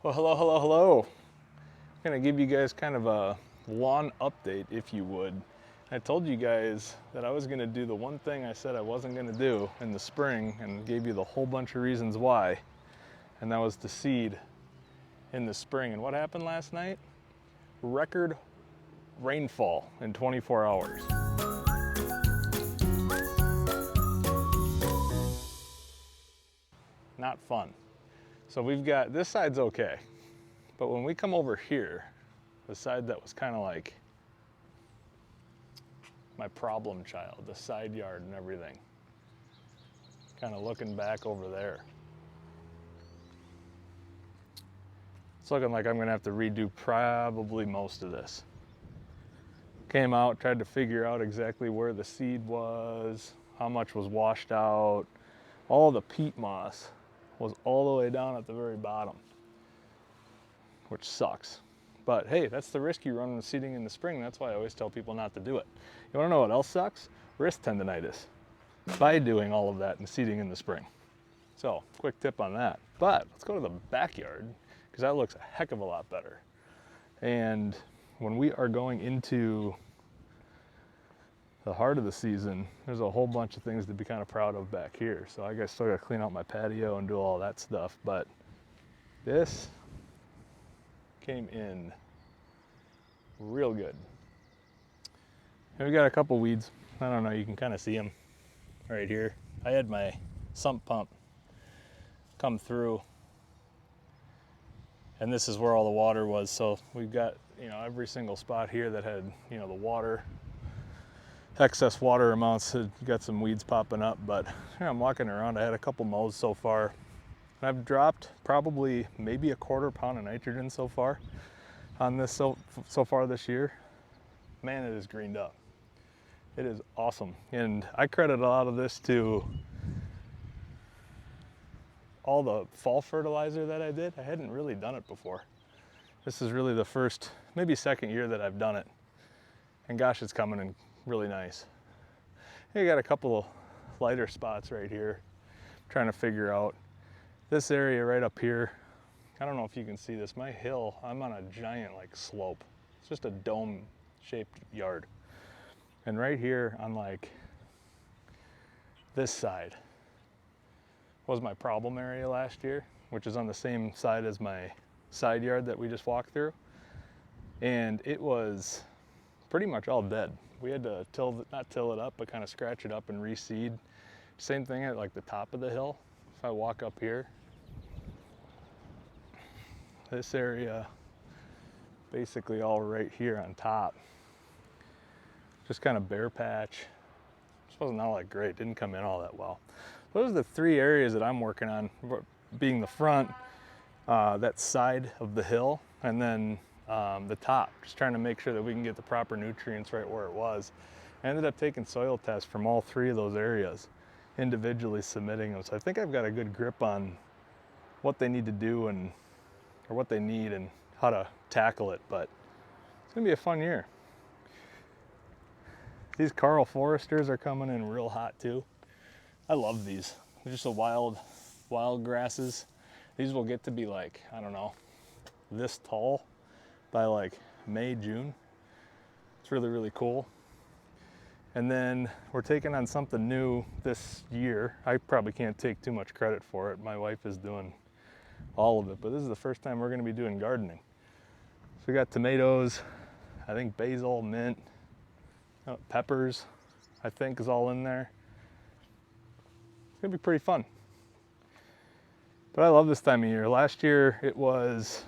Well, hello. I'm gonna give you guys kind of a lawn update, if you would. I told you guys that I was gonna do the one thing I said I wasn't gonna do in the spring and gave you the whole bunch of reasons why, and that was to seed in the spring. And what happened last night? Record rainfall in 24 hours. Not fun. So we've got, this side's okay. But when we come over here, the side that was kind of like my problem child, the side yard and everything, kind of looking back over there, it's looking like I'm gonna have to redo probably most of this. Came out, tried to figure out exactly where the seed was, how much was washed out. All the peat moss was all the way down at the very bottom, which sucks. But hey, that's the risk you run with seeding in the spring. That's why I always tell people not to do it. You wanna know what else sucks? Wrist tendonitis by doing all of that and seeding in the spring. So, quick tip on that. But let's go to the backyard, because that looks a heck of a lot better. And when we are going into the heart of the season, there's a whole bunch of things to be kind of proud of back here. So I guess still gotta clean out my patio and do all that stuff, but this came in real good. And we got a couple weeds. I don't know, you can kind of see them right here. I had my sump pump come through, and this is where all the water was. So we've got, every single spot here that had, the water, excess water amounts, had got some weeds popping up. But I'm walking around, I had a couple mows so far. And I've dropped probably maybe a quarter pound of nitrogen so far on this so far this year. Man, it is greened up. It is awesome. And I credit a lot of this to all the fall fertilizer that I did. I hadn't really done it before. This is really the first, maybe second year that I've done it. And gosh, it's coming in really nice. You got a couple of lighter spots right here. I'm trying to figure out this area right up here. I don't know if you can see this. My hill, I'm on a giant slope. It's just a dome shaped yard. And right here on this side was my problem area last year, which is on the same side as my side yard that we just walked through. And it was pretty much all dead. We had to not till it up, but kind of scratch it up and reseed. Same thing at the top of the hill. If I walk up here, this area, basically all right here on top, just kind of bare patch. This wasn't all that great, didn't come in all that well. Those are the three areas that I'm working on, being the front, that side of the hill, and then the top, just trying to make sure that we can get the proper nutrients right where it was. I ended up taking soil tests from all three of those areas, individually submitting them. So I think I've got a good grip on what they need to do or what they need and how to tackle it, but it's gonna be a fun year. These Karl Foresters are coming in real hot too. I love these. They're just wild grasses. These will get to be I don't know, this tall by May, June. It's really, really cool. And then we're taking on something new this year. I probably can't take too much credit for it. My wife is doing all of it, but this is the first time we're gonna be doing gardening. So we got tomatoes, I think basil, mint, peppers, I think is all in there. It's gonna be pretty fun. But I love this time of year. Last week it was,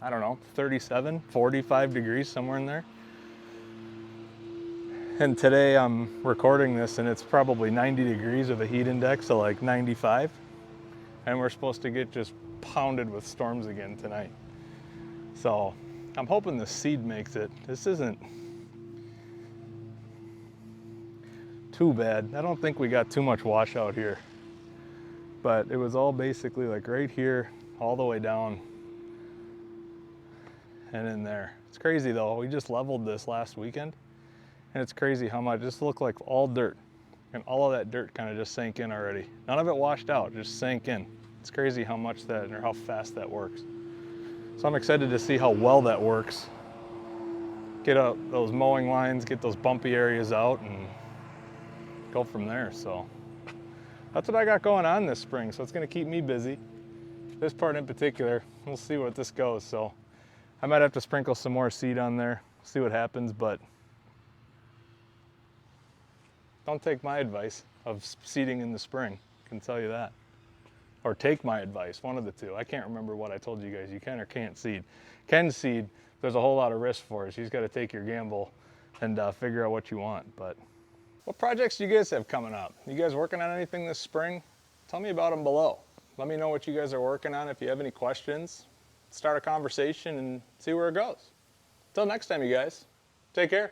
I don't know, 37, 45 degrees, somewhere in there. And today I'm recording this and it's probably 90 degrees with a heat index of 95. And we're supposed to get just pounded with storms again tonight. So I'm hoping the seed makes it. This isn't too bad. I don't think we got too much washout here, but it was all basically right here, all the way down and in there. It's crazy though. We just leveled this last weekend and it's crazy how much, this looked like all dirt, and all of that dirt kind of just sank in already. None of it washed out, just sank in. It's crazy how much that, or how fast that works. So I'm excited to see how well that works. Get out those mowing lines, get those bumpy areas out, and go from there. So that's what I got going on this spring. So it's gonna keep me busy. This part in particular, we'll see what this goes. So I might have to sprinkle some more seed on there, see what happens, but don't take my advice of seeding in the spring, I can tell you that. Or take my advice, one of the two. I can't remember what I told you guys, you can or can't seed. Can seed, there's a whole lot of risk for it. You just gotta take your gamble and figure out what you want. But what projects do you guys have coming up? You guys working on anything this spring? Tell me about them below. Let me know what you guys are working on. If you have any questions, start a conversation and see where it goes. Until next time, you guys, take care.